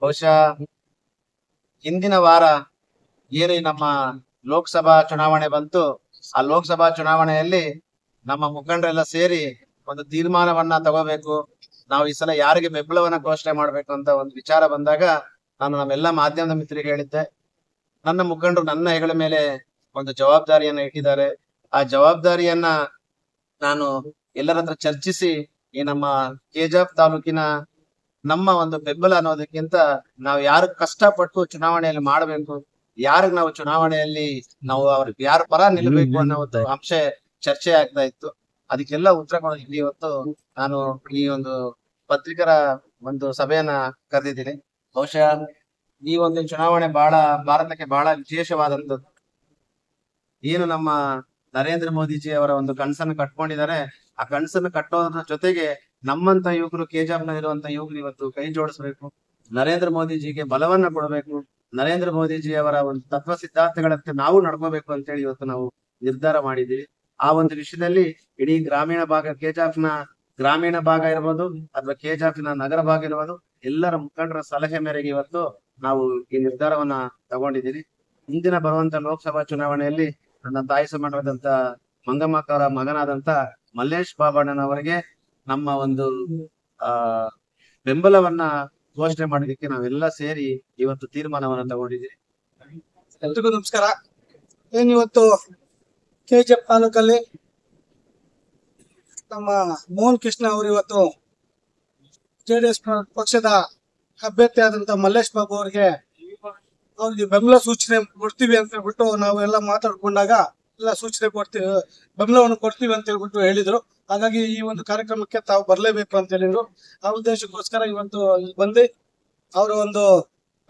ಬಹುಶಃ ಹಿಂದಿನ ವಾರ ಏನು ನಮ್ಮ ಲೋಕಸಭಾ ಚುನಾವಣೆ ಬಂತು, ಆ ಲೋಕಸಭಾ ಚುನಾವಣೆಯಲ್ಲಿ ನಮ್ಮ ಮುಖಂಡರೆಲ್ಲ ಸೇರಿ ಒಂದು ತೀರ್ಮಾನವನ್ನ ತಗೋಬೇಕು, ನಾವು ಈ ಸಲ ಯಾರಿಗೆ ಬೆಂಬಲವನ್ನ ಘೋಷಣೆ ಮಾಡ್ಬೇಕು ಅಂತ ಒಂದು ವಿಚಾರ ಬಂದಾಗ ನಾನು ನಮ್ಮೆಲ್ಲ ಮಾಧ್ಯಮದ ಮಿತ್ರರಿಗೆ ಹೇಳಿದ್ದೆ. ನನ್ನ ಮುಖಂಡರು ನನ್ನ ಹೆಗಲ ಮೇಲೆ ಒಂದು ಜವಾಬ್ದಾರಿಯನ್ನ ಇಟ್ಟಿದ್ದಾರೆ. ಆ ಜವಾಬ್ದಾರಿಯನ್ನ ನಾನು ಎಲ್ಲರ ಹತ್ರ ಚರ್ಚಿಸಿ ಈ ನಮ್ಮ ಕೆಜಾಪ್ ತಾಲೂಕಿನ ನಮ್ಮ ಒಂದು ಬೆಂಬಲ ಅನ್ನೋದಕ್ಕಿಂತ ನಾವು ಯಾರು ಕಷ್ಟಪಟ್ಟು ಚುನಾವಣೆಯಲ್ಲಿ ಮಾಡಬೇಕು, ಯಾರಿಗ್ ನಾವು ಚುನಾವಣೆಯಲ್ಲಿ ನಾವು ಅವ್ರಿಗೆ ಯಾರ ಪರ ನಿಲ್ಲಬೇಕು ಅನ್ನೋ ಒಂದು ಅಂಶ ಚರ್ಚೆ ಆಗ್ತಾ ಇತ್ತು. ಅದಕ್ಕೆಲ್ಲ ಉತ್ತರ ಕೊಡೋದಕ್ಕೆ ಇವತ್ತು ನಾನು ಈ ಒಂದು ಪತ್ರಿಕರ ಒಂದು ಸಭೆಯನ್ನ ಕರೆದಿದ್ದೀನಿ. ಬಹುಶಃ ಈ ಒಂದು ಚುನಾವಣೆ ಭಾರತಕ್ಕೆ ಬಹಳ ವಿಶೇಷವಾದಂಥದ್ದು. ಏನು ನಮ್ಮ ನರೇಂದ್ರ ಮೋದಿಜಿ ಅವರ ಒಂದು ಕನಸನ್ನು ಕಟ್ಕೊಂಡಿದ್ದಾರೆ, ಆ ಕನಸನ್ನು ಕಟ್ಟೋದ್ರ ಜೊತೆಗೆ ನಮ್ಮಂತ ಯುವಕರು, ಕೆಜಾಪ್ನಲ್ಲಿರುವಂತ ಯುವಕರು ಇವತ್ತು ಕೈ ಜೋಡಿಸ್ಬೇಕು, ನರೇಂದ್ರ ಮೋದಿಜಿಗೆ ಬಲವನ್ನ ಕೊಡಬೇಕು, ನರೇಂದ್ರ ಮೋದಿಜಿ ಅವರ ಒಂದು ತತ್ವ ಸಿದ್ಧಾಂತಗಳಂತೆ ನಾವು ನಡ್ಕೋಬೇಕು ಅಂತೇಳಿ ಇವತ್ತು ನಾವು ನಿರ್ಧಾರ ಮಾಡಿದ್ದೀವಿ. ಆ ಒಂದು ವಿಷಯದಲ್ಲಿ ಇಡೀ ಗ್ರಾಮೀಣ ಭಾಗ, ಕೆಜಾಪ್ನ ಗ್ರಾಮೀಣ ಭಾಗ ಇರ್ಬೋದು ಅಥವಾ ಕೆಜಾಪ್ನ ನಗರ ಭಾಗ ಇರ್ಬೋದು, ಎಲ್ಲರ ಮುಖಂಡರ ಸಲಹೆ ಮೇರೆಗೆ ಇವತ್ತು ನಾವು ಈ ನಿರ್ಧಾರವನ್ನ ತಗೊಂಡಿದ್ದೀವಿ. ಮುಂದಿನ ಬರುವಂತ ಲೋಕಸಭಾ ಚುನಾವಣೆಯಲ್ಲಿ ನನ್ನ ತಾಯಿ ಸಮಾನವಾದಂತ ಮಂಗಮ್ಮಕ್ಕವರ ಮಗನಾದಂತ ಮಲ್ಲೇಶ್ ಬಾಬಣ್ಣನವರಿಗೆ ನಮ್ಮ ಒಂದು ಬೆಂಬಲವನ್ನ ಘೋಷಣೆ ಮಾಡೋದಕ್ಕೆ ನಾವೆಲ್ಲ ಸೇರಿ ಇವತ್ತು ತೀರ್ಮಾನವನ್ನ ತಗೊಂಡಿದ್ದೀವಿ. ಎಲ್ರಿಗೂ ನಮಸ್ಕಾರ. ಏನಿವತ್ತು ಕೆಜಿಎಫ್ ತಾಲೂಕಲ್ಲಿ ನಮ್ಮ ಮೋಹನ್ ಕೃಷ್ಣ ಅವರು ಇವತ್ತು ಜೆಡಿಎಸ್ ಪಕ್ಷದ ಅಭ್ಯರ್ಥಿ ಆದಂತ ಮಲ್ಲೇಶ್ ಬಾಬು ಅವ್ರಿಗೆ ಬೆಂಬಲ ಸೂಚನೆ ಕೊಡ್ತೀವಿ ಅಂತ ಹೇಳ್ಬಿಟ್ಟು ನಾವೆಲ್ಲ ಮಾತಾಡ್ಕೊಂಡಾಗ ಎಲ್ಲ ಸೂಚನೆ ಕೊಡ್ತೀವಿ, ಬೆಂಬಲವನ್ನು ಕೊಡ್ತೀವಿ ಅಂತ ಹೇಳ್ಬಿಟ್ಟು ಹೇಳಿದ್ರು. ಹಾಗಾಗಿ ಈ ಒಂದು ಕಾರ್ಯಕ್ರಮಕ್ಕೆ ತಾವು ಬರ್ಲೇಬೇಕು ಅಂತ ಹೇಳಿದ್ರು. ಆ ಉದ್ದೇಶಕ್ಕೋಸ್ಕರ ಇವತ್ತು ಬಂದು ಅವರ ಒಂದು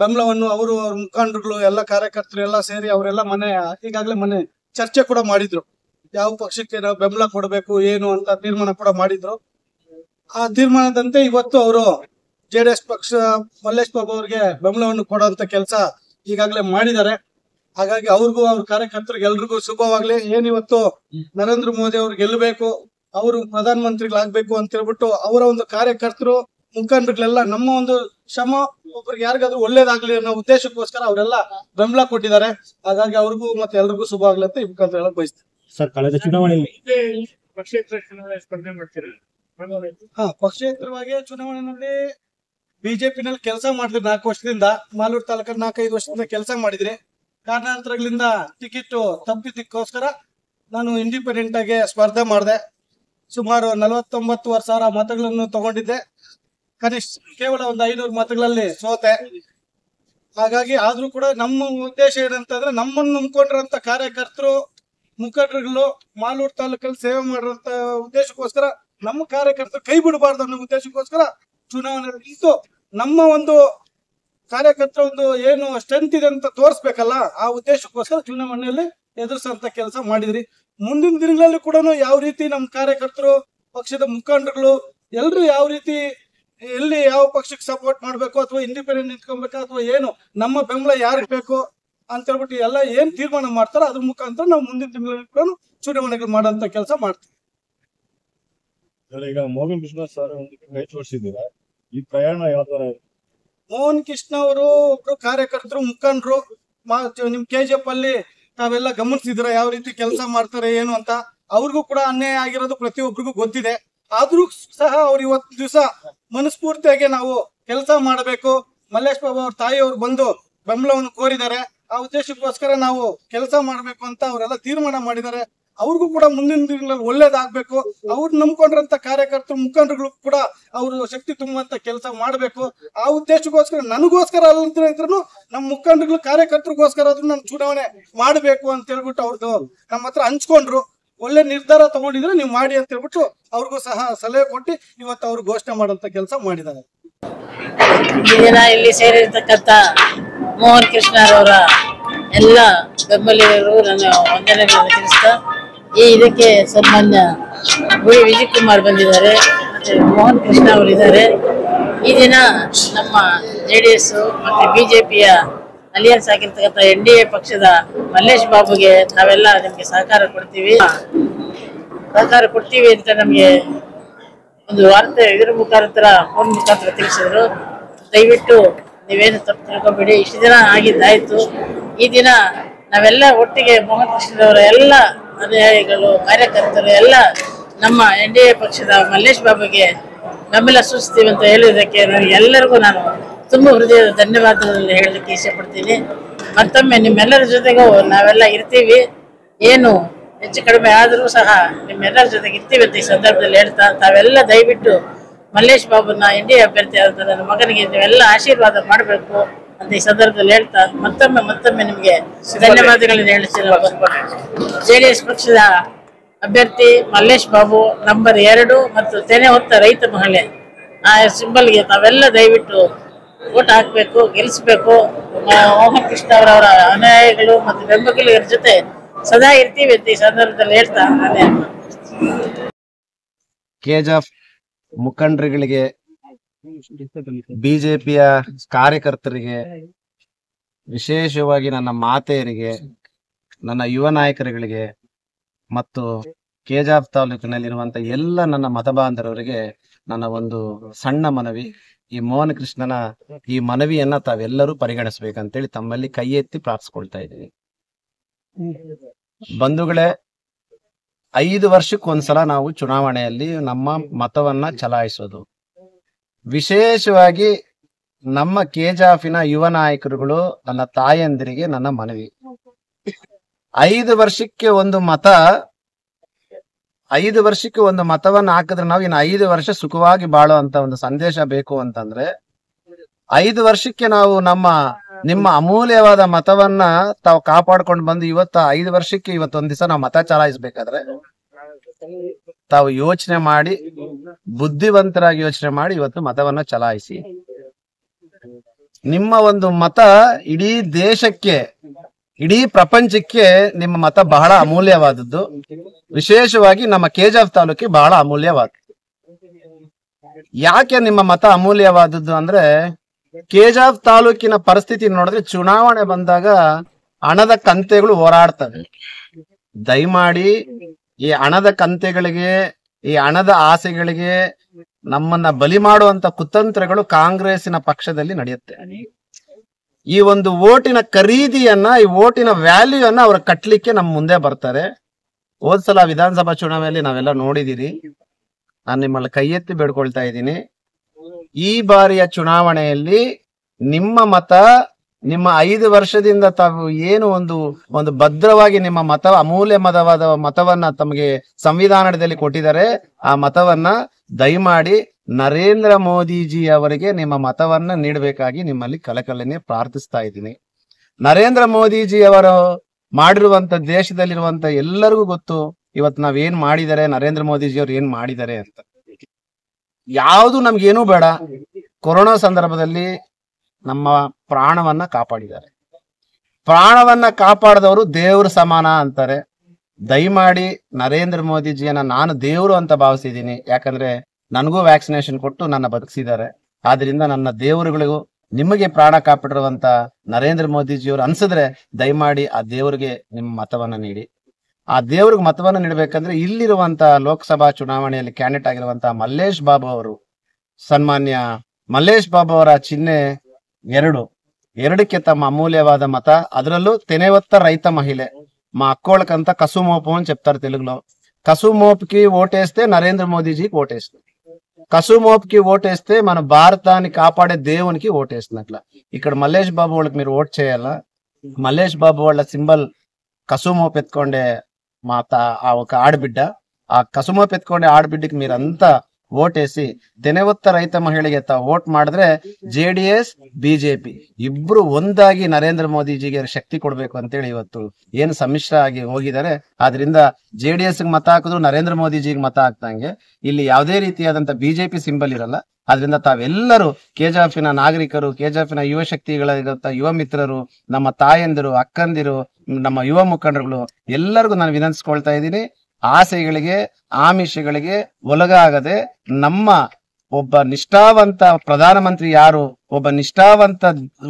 ಬೆಂಬಲವನ್ನು ಅವರು, ಅವ್ರ ಮುಖಂಡರುಗಳು, ಎಲ್ಲ ಕಾರ್ಯಕರ್ತರು ಎಲ್ಲ ಸೇರಿ ಅವರೆಲ್ಲ ಈಗಾಗಲೇ ಮನೆ ಚರ್ಚೆ ಕೂಡ ಮಾಡಿದ್ರು. ಯಾವ ಪಕ್ಷಕ್ಕೆ ನಾವು ಬೆಂಬಲ ಕೊಡಬೇಕು ಏನು ಅಂತ ತೀರ್ಮಾನ ಕೂಡ ಮಾಡಿದ್ರು. ಆ ತೀರ್ಮಾನದಂತೆ ಇವತ್ತು ಅವರು ಜೆಡಿಎಸ್ ಪಕ್ಷ ಮಲ್ಲೇಶ್ ಬಾಬು ಅವ್ರಿಗೆ ಬೆಂಬಲವನ್ನು ಕೊಡುವಂತ ಕೆಲಸ ಈಗಾಗಲೇ ಮಾಡಿದ್ದಾರೆ. ಹಾಗಾಗಿ ಅವ್ರಿಗೂ, ಅವ್ರ ಕಾರ್ಯಕರ್ತರಿಗೆ ಎಲ್ರಿಗೂ ಶುಭವಾಗ್ಲಿ. ಏನಿವತ್ತು ನರೇಂದ್ರ ಮೋದಿ ಅವ್ರು ಗೆಲ್ಲಬೇಕು, ಅವರು ಪ್ರಧಾನ ಮಂತ್ರಿಗಳಾಗ್ಬೇಕು ಅಂತ ಹೇಳ್ಬಿಟ್ಟು ಅವರ ಒಂದು ಕಾರ್ಯಕರ್ತರು, ಮುಖಂಡರುಗಳೆಲ್ಲ ನಮ್ಮ ಒಂದು ಶ್ರಮ ಒಬ್ರಿಗೆ ಯಾರಿಗಾದ್ರೂ ಒಳ್ಳೇದಾಗ್ಲಿ ಅನ್ನೋ ಉದ್ದೇಶಕ್ಕೋಸ್ಕರ ಅವರೆಲ್ಲ ಬೆಂಬಲ ಕೊಟ್ಟಿದ್ದಾರೆ. ಹಾಗಾಗಿ ಅವ್ರಿಗೂ ಮತ್ತೆ ಎಲ್ರಿಗೂ ಶುಭ ಆಗ್ಲಿ ಅಂತ ಈ ಮುಖಾಂತರ ಹೇಳಕ್ ಬಯಸ್ತೇನೆ. ಸರ್, ಕಳೆದ ಚುನಾವಣೆಯಲ್ಲಿ ಪಕ್ಷೇತರವಾಗಿ ಚುನಾವಣೆಯಲ್ಲಿ ಬಿಜೆಪಿನಲ್ಲಿ ಕೆಲಸ ಮಾಡಿದ್ರಿ. 4 ವರ್ಷದಿಂದ ಮಾಲೂರು ತಾಲೂಕಲ್ಲಿ 4-5 ವರ್ಷದಿಂದ ಕೆಲಸ ಮಾಡಿದ್ರಿ. ಕಾರಣಾಂತರಗಳಿಂದ ಟಿಕೆಟ್ ತಪ್ಪಿದ್ದಕ್ಕೋಸ್ಕರ ನಾನು ಇಂಡಿಪೆಂಡೆಂಟ್ ಆಗಿ ಸ್ಪರ್ಧೆ ಮಾಡಿದೆ. ಸುಮಾರು 49,000 ಮತಗಳನ್ನು ತಗೊಂಡಿದ್ದೆ. ಕನಿಷ್ಠ ಕೇವಲ ಒಂದು 500 ಮತಗಳಲ್ಲಿ ಸೋತೆ. ಹಾಗಾಗಿ ಆದ್ರೂ ಕೂಡ ನಮ್ಮ ಉದ್ದೇಶ ಏನಂತಂದ್ರೆ, ನಮ್ಮನ್ನು ನಂಬ್ಕೊಂಡಿರೋಂಥ ಕಾರ್ಯಕರ್ತರು, ಮುಖಂಡರುಗಳು ಮಾಲೂರು ತಾಲೂಕಲ್ಲಿ ಸೇವೆ ಮಾಡಿರೋಂಥ ಉದ್ದೇಶಕ್ಕೋಸ್ಕರ ನಮ್ಮ ಕಾರ್ಯಕರ್ತರು ಕೈ ಬಿಡಬಾರ್ದು ಅನ್ನೋ ಉದ್ದೇಶಕ್ಕೋಸ್ಕರ ಚುನಾವಣೆ ನಿಂತು ನಮ್ಮ ಒಂದು ಕಾರ್ಯಕರ್ತರ ಒಂದು ಏನು ಸ್ಟ್ರೆಂತ್ ಇದೆ ಅಂತ ತೋರಿಸ್ಬೇಕಲ್ಲ, ಆ ಉದ್ದೇಶಕ್ಕೋಸ್ಕರ ಚುನಾವಣೆಯಲ್ಲಿ ಎದುರಿಸಂತ ಕೆಲಸ ಮಾಡಿದ್ರಿ. ಮುಂದಿನ ದಿನಗಳಲ್ಲಿ ಕೂಡ ಯಾವ ರೀತಿ ನಮ್ಮ ಕಾರ್ಯಕರ್ತರು, ಪಕ್ಷದ ಮುಖಂಡರುಗಳು ಎಲ್ರು ಯಾವ ರೀತಿ ಎಲ್ಲಿ ಯಾವ ಪಕ್ಷಕ್ಕೆ ಸಪೋರ್ಟ್ ಮಾಡ್ಬೇಕು ಅಥವಾ ಇಂಡಿಪೆಂಡೆಂಟ್ ನಿಂತ್ಕೊಬೇಕಾ ಅಥವಾ ಏನು ನಮ್ಮ ಬೆಂಬಲ ಯಾರಿಗೆ ಬೇಕು ಅಂತ ಹೇಳ್ಬಿಟ್ಟು ಎಲ್ಲ ಏನ್ ತೀರ್ಮಾನ ಮಾಡ್ತಾರೋ ಅದ್ರ ಮುಖಾಂತರ ನಾವು ಮುಂದಿನ ತಿಂಗಳಲ್ಲಿ ಕೂಡ ಚುನಾವಣೆಗಳು ಮಾಡೋಂತ ಕೆಲಸ ಮಾಡ್ತೀವಿ. ಈಗ ಮೋಹನ್ ಕೃಷ್ಣ ಸರ್ ಕೈ ಜೋಡಿಸಿದ್ದೀರಾ, ಈ ಪ್ರಯಾಣ ಯಾವ ತರ? ಮೋಹನ್ ಕೃಷ್ಣ ಅವರು ಒಬ್ರು ಕಾರ್ಯಕರ್ತರು, ಮುಖಂಡರು. ನಿಮ್ ಕೆಜಿಎಫ್ ಅಲ್ಲಿ ತಾವೆಲ್ಲ ಗಮನಿಸಿದ್ರ ಯಾವ ರೀತಿ ಕೆಲಸ ಮಾಡ್ತಾರೆ ಏನು ಅಂತ. ಅವ್ರಿಗೂ ಕೂಡ ಅನ್ಯಾಯ ಆಗಿರೋದು ಪ್ರತಿಯೊಬ್ಬರಿಗೂ ಗೊತ್ತಿದೆ. ಆದ್ರೂ ಸಹ ಅವ್ರು ಇವತ್ತು ದಿವಸ ಮನಸ್ಫೂರ್ತಿಯಾಗಿ ನಾವು ಕೆಲಸ ಮಾಡಬೇಕು, ಮಲ್ಲೇಶ್ ಬಾಬು ಅವ್ರ ತಾಯಿಯವ್ರು ಬಂದು ಬೆಂಬಲವನ್ನು ಕೋರಿದ್ದಾರೆ, ಆ ಉದ್ದೇಶಕ್ಕೋಸ್ಕರ ನಾವು ಕೆಲಸ ಮಾಡ್ಬೇಕು ಅಂತ ಅವರೆಲ್ಲ ತೀರ್ಮಾನ ಮಾಡಿದ್ದಾರೆ. ಅವ್ರಿಗೂ ಕೂಡ ಮುಂದಿನ ದಿನಗಳಲ್ಲಿ ಒಳ್ಳೇದಾಗ್ಬೇಕು. ಅವ್ರು ನಂಬ್ಕೊಂಡ್ರಂತ ಕಾರ್ಯಕರ್ತರು, ಮುಖಂಡರುಗಳು ಕೂಡ ಅವರು ಶಕ್ತಿ ತುಂಬುವಂತ ಕೆಲಸ ಮಾಡ್ಬೇಕು. ಆ ಉದ್ದೇಶಕ್ಕೋಸ್ಕರ ನನಗೋಸ್ಕರ ಅಲ್ಲದ್ರೆ ಇದ್ರು ನಮ್ಮ ಮುಖಂಡರುಗಳು, ಕಾರ್ಯಕರ್ತರಿಗೋಸ್ಕರ ಆದ್ರೂ ನಾನು ಚುನಾವಣೆ ಮಾಡ್ಬೇಕು ಅಂತ ಹೇಳ್ಬಿಟ್ಟು ಅವ್ರದ್ದು ನಮ್ಮ ಹತ್ರ ಹಂಚ್ಕೊಂಡ್ರು. ಒಳ್ಳೆ ನಿರ್ಧಾರ ತಗೊಂಡಿದ್ರೆ ನೀವು ಮಾಡಿ ಅಂತ ಹೇಳ್ಬಿಟ್ಟು ಅವ್ರಿಗೂ ಸಹ ಸಲಹೆ ಕೊಟ್ಟು ಇವತ್ತು ಅವ್ರು ಘೋಷಣೆ ಮಾಡೋಂತ ಕೆಲಸ ಮಾಡಿದ್ದಾರೆ. ಈ ದಿನ ಇಲ್ಲಿ ಸೇರಿರ್ತಕ್ಕಂಥ ಮೋಹನ್ ಕೃಷ್ಣರವರ ಎಲ್ಲ ಬೆಂಬಲಿಗರು ನನ್ನ ವಂದನೆಗಳನ್ನು ತಿಳಿಸ್ತಾ, ಇದಕ್ಕೆ ಸನ್ಮಾನ್ಯ ಗುಡಿ ವಿಜಯ್ ಕುಮಾರ್ ಬಂದಿದ್ದಾರೆ, ಮತ್ತೆ ಮೋಹನ್ ಕೃಷ್ಣ ಅವರಿದ್ದಾರೆ. ಈ ದಿನ ನಮ್ಮ ಜೆಡಿಎಸ್ ಮತ್ತೆ ಬಿಜೆಪಿಯ ಅಲಿಯನ್ಸ್ ಆಗಿರ್ತಕ್ಕಂಥ NDA ಪಕ್ಷದ ಮಲ್ಲೇಶ್ ಬಾಬುಗೆ ನಾವೆಲ್ಲ ನಿಮ್ಗೆ ಸಹಕಾರ ಕೊಡ್ತೀವಿ ಅಂತ ನಮ್ಗೆ ಒಂದು ವಾರ್ತೆ ಇದರ ಮುಖಾಂತರ ಫೋನ್ ಮುಖಾಂತರ ತಿಳಿಸಿದ್ರು. ದಯವಿಟ್ಟು ನೀವೇನು ತಪ್ಪು ತಿಳ್ಕೊಬೇಡಿ. ಇಷ್ಟು ದಿನ ಆಗಿದ್ದಾಯ್ತು. ಈ ದಿನ ನಾವೆಲ್ಲ ಒಟ್ಟಿಗೆ ಮೋಹನ್ ಕೃಷ್ಣರವರ ಎಲ್ಲ ಅನುಯಾಯಿಗಳು, ಕಾರ್ಯಕರ್ತರು ಎಲ್ಲ ನಮ್ಮ NDA ಪಕ್ಷದ ಮಲ್ಲೇಶ್ ಬಾಬುಗೆ ಬೆಂಬಲ ಸೂಚಿಸ್ತೀವಿ ಅಂತ ಹೇಳಿದ್ದಕ್ಕೆ ಎಲ್ಲರಿಗೂ ನಾನು ತುಂಬ ಹೃದಯದ ಧನ್ಯವಾದಗಳನ್ನು ಹೇಳಲಿಕ್ಕೆ ಇಷ್ಟಪಡ್ತೀನಿ. ಮತ್ತೊಮ್ಮೆ ನಿಮ್ಮೆಲ್ಲರ ಜೊತೆಗೂ ನಾವೆಲ್ಲ ಇರ್ತೀವಿ. ಏನು ಹೆಚ್ಚು ಕಡಿಮೆ ಆದರೂ ಸಹ ನಿಮ್ಮೆಲ್ಲರ ಜೊತೆಗೆ ಇರ್ತೀವಿ ಅಂತ ಈ ಸಂದರ್ಭದಲ್ಲಿ ಹೇಳ್ತಾ, ತಾವೆಲ್ಲ ದಯವಿಟ್ಟು ಮಲ್ಲೇಶ್ ಬಾಬುನ NDA ಅಭ್ಯರ್ಥಿ ಆದ ನನ್ನ ಮಗನಿಗೆ ನೀವೆಲ್ಲ ಆಶೀರ್ವಾದ ಮಾಡಬೇಕು ಅಂತ ಈ ಸಂದರ್ಭದಲ್ಲಿ ಹೇಳ್ತಾ ಮತ್ತೊಮ್ಮೆ ನಿಮಗೆ ಧನ್ಯವಾದಗಳನ್ನು ಹೇಳ್ತೀನಿ. JDS ಪಕ್ಷದ ಅಭ್ಯರ್ಥಿ ಮಲ್ಲೇಶ್ ಬಾಬು ನಂಬರ್ 2 ಮತ್ತು ತೆನೆ ಹೊತ್ತ ರೈತ ಮಹಿಳೆ ಆ ಸಿಂಬಲ್ಗೆ ತಾವೆಲ್ಲ ದಯವಿಟ್ಟು ಓಟ್ ಹಾಕಬೇಕು, ಗೆಲ್ಲಿಸಬೇಕು. ಮೋಹನ್ ಕೃಷ್ಣ ಅವರವರ ಅನುಯಾಯಿಗಳು ಮತ್ತು ಬೆಂಬಲಿಗರ ಜೊತೆ ಸದಾ ಇರ್ತೀವಿ ಅಂತ ಈ ಸಂದರ್ಭದಲ್ಲಿ ಹೇಳ್ತಾ KJF ಮುಖಂಡರುಗಳಿಗೆ, ಬಿಜೆಪಿಯ ಕಾರ್ಯಕರ್ತರಿಗೆ, ವಿಶೇಷವಾಗಿ ನನ್ನ ಮಾತೆಯರಿಗೆ, ನನ್ನ ಯುವ ನಾಯಕರುಗಳಿಗೆ ಮತ್ತು KJF ತಾಲೂಕಿನಲ್ಲಿರುವಂತ ಎಲ್ಲ ನನ್ನ ಮತಬಾಂಧವರಿಗೆ ನನ್ನ ಒಂದು ಸಣ್ಣ ಮನವಿ. ಈ ಮೋಹನ್ ಕೃಷ್ಣನ ಈ ಮನವಿಯನ್ನ ತಾವೆಲ್ಲರೂ ಪರಿಗಣಿಸ್ಬೇಕಂತೇಳಿ ತಮ್ಮಲ್ಲಿ ಕೈ ಎತ್ತಿ ಪ್ರಾರ್ಥಿಸ್ಕೊಳ್ತಾ ಇದ್ದೀನಿ. ಬಂಧುಗಳೇ, 5 ವರ್ಷಕ್ಕೊಂದ್ಸಲ ನಾವು ಚುನಾವಣೆಯಲ್ಲಿ ನಮ್ಮ ಮತವನ್ನ ಚಲಾಯಿಸೋದು. ವಿಶೇಷವಾಗಿ ನಮ್ಮ KJFನ ಯುವ ನಾಯಕರುಗಳು, ನನ್ನ ತಾಯಂದಿರಿಗೆ ನನ್ನ ಮನವಿ, 5 ವರ್ಷಕ್ಕೆ ಒಂದು ಮತ, 5 ವರ್ಷಕ್ಕೆ ಒಂದು ಮತವನ್ನ ಹಾಕಿದ್ರೆ ನಾವು ಇನ್ನು 5 ವರ್ಷ ಸುಖವಾಗಿ ಬಾಳುವಂತ ಒಂದು ಸಂದೇಶ ಬೇಕು ಅಂತಂದ್ರೆ 5 ವರ್ಷಕ್ಕೆ ನಾವು ನಿಮ್ಮ ಅಮೂಲ್ಯವಾದ ಮತವನ್ನ ತಾವು ಕಾಪಾಡ್ಕೊಂಡು ಬಂದು ಇವತ್ತು 5 ವರ್ಷಕ್ಕೆ ಇವತ್ತೊಂದ್ ದಿವಸ ನಾವು ಮತ ಚಲಾಯಿಸ್ಬೇಕಾದ್ರೆ ತಾವು ಯೋಚನೆ ಮಾಡಿ, ಬುದ್ಧಿವಂತರಾಗಿ ಯೋಚನೆ ಮಾಡಿ ಇವತ್ತು ಮತವನ್ನ ಚಲಾಯಿಸಿ. ನಿಮ್ಮ ಒಂದು ಮತ ಇಡೀ ದೇಶಕ್ಕೆ, ಇಡೀ ಪ್ರಪಂಚಕ್ಕೆ ನಿಮ್ಮ ಮತ ಬಹಳ ಅಮೂಲ್ಯವಾದದ್ದು. ವಿಶೇಷವಾಗಿ ನಮ್ಮ KJF ತಾಲೂಕಿಗೆ ಬಹಳ ಅಮೂಲ್ಯವಾದದ್ದು. ಯಾಕೆ ನಿಮ್ಮ ಮತ ಅಮೂಲ್ಯವಾದದ್ದು ಅಂದ್ರೆ, KJF ತಾಲೂಕಿನ ಪರಿಸ್ಥಿತಿ ನೋಡಿದ್ರೆ ಚುನಾವಣೆ ಬಂದಾಗ ಹಣದ ಕಂತೆಗಳು ಹೋರಾಡ್ತವೆ. ದಯಮಾಡಿ ಈ ಹಣದ ಕಂತೆಗಳಿಗೆ, ಈ ಹಣದ ಆಸೆಗಳಿಗೆ ನಮ್ಮನ್ನ ಬಲಿ ಮಾಡುವಂತ ಕುತಂತ್ರಗಳು ಕಾಂಗ್ರೆಸ್ಸಿನ ಪಕ್ಷದಲ್ಲಿ ನಡೆಯುತ್ತೆ. ಈ ಒಂದು ಓಟಿನ ಖರೀದಿಯನ್ನ, ಈ ಓಟಿನ ವ್ಯಾಲ್ಯೂಯನ್ನ ಅವ್ರು ಕಟ್ಲಿಕ್ಕೆ ನಮ್ಮ ಮುಂದೆ ಬರ್ತಾರೆ. ಹೋದ್ಸಲ ವಿಧಾನಸಭಾ ಚುನಾವಣೆಯಲ್ಲಿ ನಾವೆಲ್ಲ ನೋಡಿದಿರಿ. ನಾನು ನಿಮ್ಮಲ್ಲಿ ಕೈ ಎತ್ತಿ ಬೇಡ್ಕೊಳ್ತಾ ಇದ್ದೀನಿ, ಈ ಬಾರಿಯ ಚುನಾವಣೆಯಲ್ಲಿ ನಿಮ್ಮ ಮತ, ನಿಮ್ಮ 5 ವರ್ಷದಿಂದ ತಾವು ಏನು ಒಂದು ಭದ್ರವಾಗಿ ನಿಮ್ಮ ಮತ, ಅಮೂಲ್ಯವಾದ ಮತವನ್ನ ತಮಗೆ ಸಂವಿಧಾನದಲ್ಲಿ ಕೊಟ್ಟಿದ್ದಾರೆ, ಆ ಮತವನ್ನ ದಯಮಾಡಿ ನರೇಂದ್ರ ಮೋದಿಜಿ ಅವರಿಗೆ ನಿಮ್ಮ ಮತವನ್ನ ನೀಡಬೇಕಾಗಿ ನಿಮ್ಮಲ್ಲಿ ಕಳಕಳಿನೇ ಪ್ರಾರ್ಥಿಸ್ತಾ ಇದ್ದೀನಿ. ನರೇಂದ್ರ ಮೋದಿಜಿ ಅವರು ಮಾಡಿರುವಂತ, ದೇಶದಲ್ಲಿರುವಂತ ಎಲ್ಲರಿಗೂ ಗೊತ್ತು ಇವತ್ತು ನಾವೇನ್ ಮಾಡಿದ್ದಾರೆ, ನರೇಂದ್ರ ಮೋದಿಜಿ ಅವ್ರು ಏನ್ ಮಾಡಿದ್ದಾರೆ ಅಂತ. ಯಾವುದು ನಮ್ಗೇನೂ ಬೇಡ. ಕೊರೋನಾ ಸಂದರ್ಭದಲ್ಲಿ ನಮ್ಮ ಪ್ರಾಣವನ್ನ ಕಾಪಾಡಿದ್ದಾರೆ. ಪ್ರಾಣವನ್ನ ಕಾಪಾಡಿದವರು ದೇವ್ರ ಸಮಾನ ಅಂತಾರೆ. ದಯಮಾಡಿ ನರೇಂದ್ರ ಮೋದಿಜಿಯನ್ನ ನಾನು ದೇವರು ಅಂತ ಭಾವಿಸಿದ್ದೀನಿ. ಯಾಕಂದ್ರೆ ನನಗೂ ವ್ಯಾಕ್ಸಿನೇಷನ್ ಕೊಟ್ಟು ನನ್ನ ಬದುಕಿಸಿದ್ದಾರೆ. ಆದ್ರಿಂದ ನನ್ನ ದೇವರುಗಳಿಗೂ ನಿಮಗೆ ಪ್ರಾಣ ಕಾಪಾಡಿರುವಂತ ನರೇಂದ್ರ ಮೋದಿಜಿಯವರು ಅನ್ಸಿದ್ರೆ ದಯಮಾಡಿ ಆ ದೇವರಿಗೆ ನಿಮ್ಮ ಮತವನ್ನ ನೀಡಿ. ಆ ದೇವ್ರಿಗೆ ಮತವನ್ನ ನೀಡಬೇಕಂದ್ರೆ ಇಲ್ಲಿರುವಂತ ಲೋಕಸಭಾ ಚುನಾವಣೆಯಲ್ಲಿ ಕ್ಯಾಂಡಿಡೇಟ್ ಆಗಿರುವಂತ ಮಲ್ಲೇಶ್ ಬಾಬು ಅವರು, ಸನ್ಮಾನ್ಯ ಮಲ್ಲೇಶ್ ಬಾಬು ಅವರ ಚಿಹ್ನೆ 2ಕ್ಕೆ తమ అమూల్యవాద మత. ಅದರಲ್ಲೂ తెనేవత్త రైత మహిళ మా అక్కోళ్ళకంత కసుమోపు అని చెప్తారు తెలుగులో. కసుమోపుకి ఓటేస్తే నరేంద్ర మోదీజీకి ఓటేస్తుంది. కసుమోపుకి ఓటేస్తే మన భారతాన్ని కాపాడే దేవునికి ఓటేస్తున్నట్ల. ఇక్కడ మల్లేష్ బాబు వాళ్ళకి మీరు ఓట్ చేయాలా. మల్లేష్ బాబు వాళ్ళ సింబల్ కసుమోపు ఎత్తుకోండే ఆ ఒక ఆడబిడ్డ. ఆ కసుమోపు ఎత్తుకోండే ఆడబిడ్డకి మీరంతా ಓಟೇಸಿ ತೆನೆವತ್ತ ರೈತ ಮಹಿಳೆಗೆ ವೋಟ್ ಮಾಡಿದ್ರೆ JDS ಬಿಜೆಪಿ ಇಬ್ರು ಒಂದಾಗಿ ನರೇಂದ್ರ ಮೋದಿಜಿಗೆ ಶಕ್ತಿ ಕೊಡ್ಬೇಕು ಅಂತೇಳಿ ಇವತ್ತು ಏನು ಸಮ್ಮಿಶ್ರ ಆಗಿ ಹೋಗಿದ್ದಾರೆ. ಆದ್ರಿಂದ JDS ಮತ ಹಾಕಿದ್ರು ನರೇಂದ್ರ ಮೋದಿಜಿಗೆ ಮತ ಹಾಕ್ದಂಗೆ ಇಲ್ಲಿ ಯಾವುದೇ ರೀತಿಯಾದಂತ ಬಿಜೆಪಿ ಸಿಂಬಲ್ ಇರಲ್ಲ. ಆದ್ರಿಂದ ತಾವೆಲ್ಲರೂ KJFನ ನಾಗರಿಕರು, KJFನ ಯುವ ಶಕ್ತಿಗಳಿರಂತ ಯುವ ಮಿತ್ರರು, ನಮ್ಮ ತಾಯಂದಿರು, ಅಕ್ಕಂದಿರು, ನಮ್ಮ ಯುವ ಮುಖಂಡರುಗಳು ಎಲ್ಲರಿಗೂ ನಾನು ವಿನಂತಿಸ್ಕೊಳ್ತಾ ಇದ್ದೀನಿ, ಆಸೆಗಳಿಗೆ ಆಮಿಷಗಳಿಗೆ ಒಳಗಾಗದೆ ನಮ್ಮ ಒಬ್ಬ ನಿಷ್ಠಾವಂತ ಪ್ರಧಾನಮಂತ್ರಿ ಯಾರು, ಒಬ್ಬ ನಿಷ್ಠಾವಂತ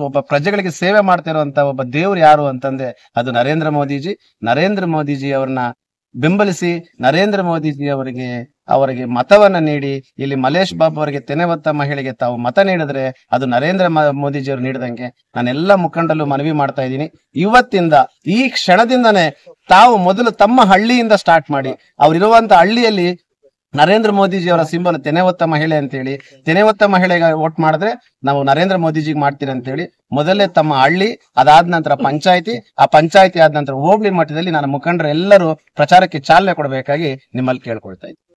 ಒಬ್ಬ ಪ್ರಜೆಗಳಿಗೆ ಸೇವೆ ಮಾಡ್ತಾ ಇರುವಂತ ಒಬ್ಬ ದೇವ್ರು ಯಾರು ಅಂತಂದ್ರೆ ಅದು ನರೇಂದ್ರ ಮೋದಿಜಿ. ನರೇಂದ್ರ ಮೋದಿಜಿ ಅವ್ರನ್ನ ಬೆಂಬಲಿಸಿ ನರೇಂದ್ರ ಮೋದಿಜಿ ಅವರಿಗೆ ಅವರಿಗೆ ಮತವನ್ನ ನೀಡಿ ಇಲ್ಲಿ ಮಲ್ಲೇಶ್ ಬಾಬು ಅವರಿಗೆ ತೆನೆ ಹೊತ್ತ ಮಹಿಳೆಗೆ ತಾವು ಮತ ನೀಡಿದ್ರೆ ಅದು ನರೇಂದ್ರ ಮೋದಿಜಿಯವರು ನೀಡಿದಂಗೆ ನಾನೆಲ್ಲ ಮುಖಂಡರಲ್ಲೂ ಮನವಿ ಮಾಡ್ತಾ ಇದ್ದೀನಿ. ಇವತ್ತಿಂದ ಈ ಕ್ಷಣದಿಂದನೇ ತಾವು ಮೊದಲು ತಮ್ಮ ಹಳ್ಳಿಯಿಂದ ಸ್ಟಾರ್ಟ್ ಮಾಡಿ, ಅವರಿರುವಂತ ಹಳ್ಳಿಯಲ್ಲಿ ನರೇಂದ್ರ ಮೋದಿಜಿಯವರ ಸಿಂಬಲ್ ತೆನೆ ಹೊತ್ತ ಮಹಿಳೆ ಅಂತೇಳಿ, ತೆನೆ ಹೊತ್ತ ಮಹಿಳೆಗೆ ವೋಟ್ ಮಾಡಿದ್ರೆ ನಾವು ನರೇಂದ್ರ ಮೋದಿಜಿಗೆ ಮಾಡ್ತೀರಿ ಅಂತೇಳಿ ಮೊದಲೇ ತಮ್ಮ ಹಳ್ಳಿ, ಅದಾದ ನಂತರ ಪಂಚಾಯತಿ, ಆ ಪಂಚಾಯತಿ ಆದ ನಂತರ ಹೋಬಳಿ ಮಟ್ಟದಲ್ಲಿ ನನ್ನ ಮುಖಂಡರು ಎಲ್ಲರೂ ಪ್ರಚಾರಕ್ಕೆ ಚಾಲನೆ ಕೊಡಬೇಕಾಗಿ ನಿಮ್ಮಲ್ಲಿ ಕೇಳ್ಕೊಳ್ತಾ ಇದ್ದೀನಿ.